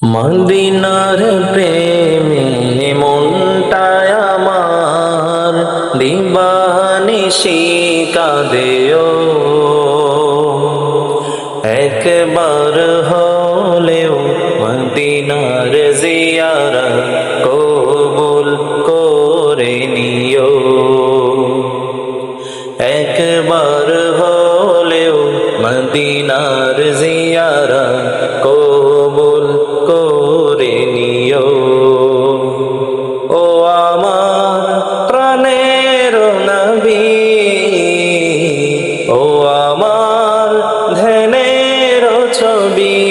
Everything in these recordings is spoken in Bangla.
মদিনার প্রেমে মনটায় আমার দিবানিশি কাঁদেও, একবার হলেও মদিনার জিয়ারত কবুল করে নিও। একবার হলেও মদিনার জিয়ারত কবুল করে নিও। ও আমার প্রাণের নবী, ও আমার ধ্যানের ছবি,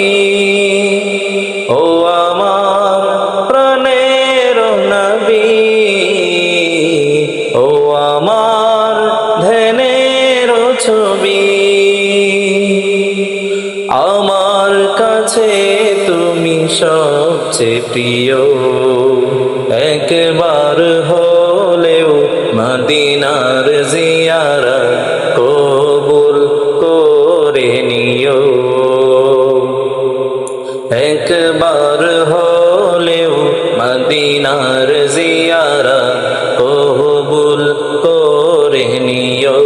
ও আমার প্রাণের নবী, ও আমার ধ্যানের ছবি। আমার কাছে তুমি সবচেয়ে প্রিয়, একবার হলেও মদিনার জিয়ারত কবুল করে নিও। একবার হলেও মদিনার জিয়ারত কবুল করে নিও।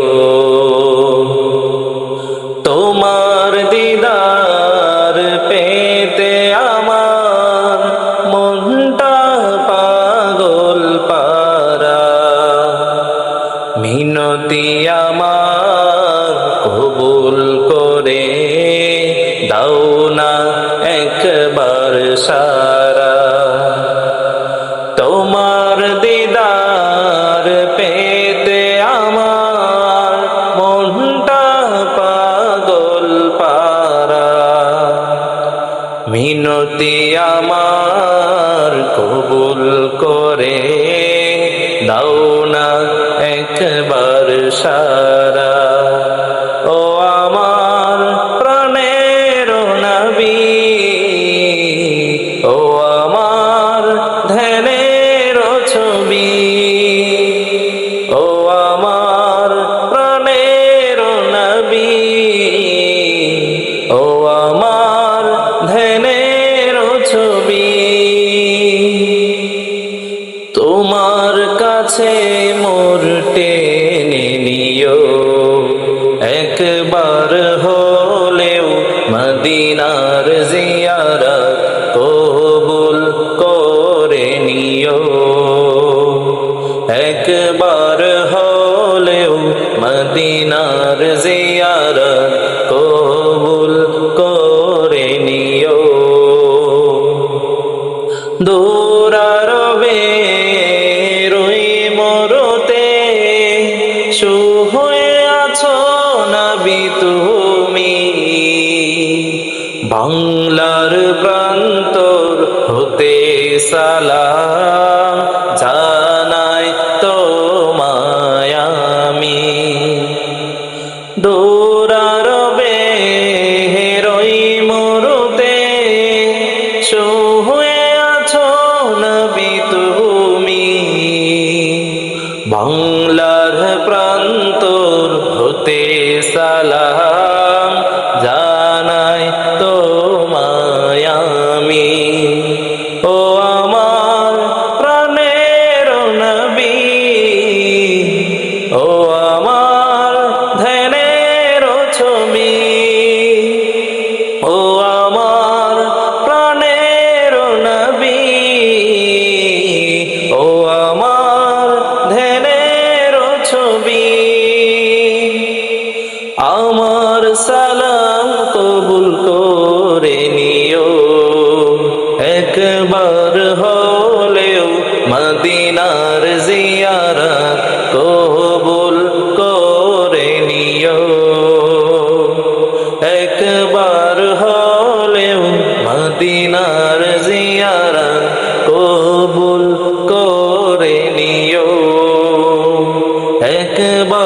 তোমার দিদার পেতে আমার মনটা পাগল পারা, মিনতি আমার কবুল করে দাও না একবার সারা। তোমার দিদার পেতে আমার মনটা পাগল পারা, মিনতি আমার কবুল করে দাও না একবার সারা। ও আমার প্রাণের নবী, ও আমার ধ্যানের ছবি, ও আমার প্রাণের নবী, ও আমার ধ্যানের ছবি। তোমার কাছে মোর টেনে নিও, একবার হলেও মদিনার জিয়ারত কবুল করে নিও। একবার হলেও মদিনার জিয়ারত কবুল করে নিও। দূরারবে রই মরতে শুয়ে আছো নবী তুমি, বাংলার প্রান্তর হতে সালাম জানাই তোমায় আমি। দূরারবে রই মরতে শুয়ে আছো নবী তুমি, বাংলার প্রান্তর হতে সালাম জানাই তোমায় আমি। ও আমার প্রাণের নবী, ও আমার ধ্যানের ছবি, ও আমার প্রাণের নবী, ও আমার ধ্যানের ছবি। আমার সালাম কবুল করে নিও, একবার হলেও মদিনার জিয়ারত কবুল করে নিও। একবার হলেও মদিনার জিয়ারত কবুল করে নিও। একবার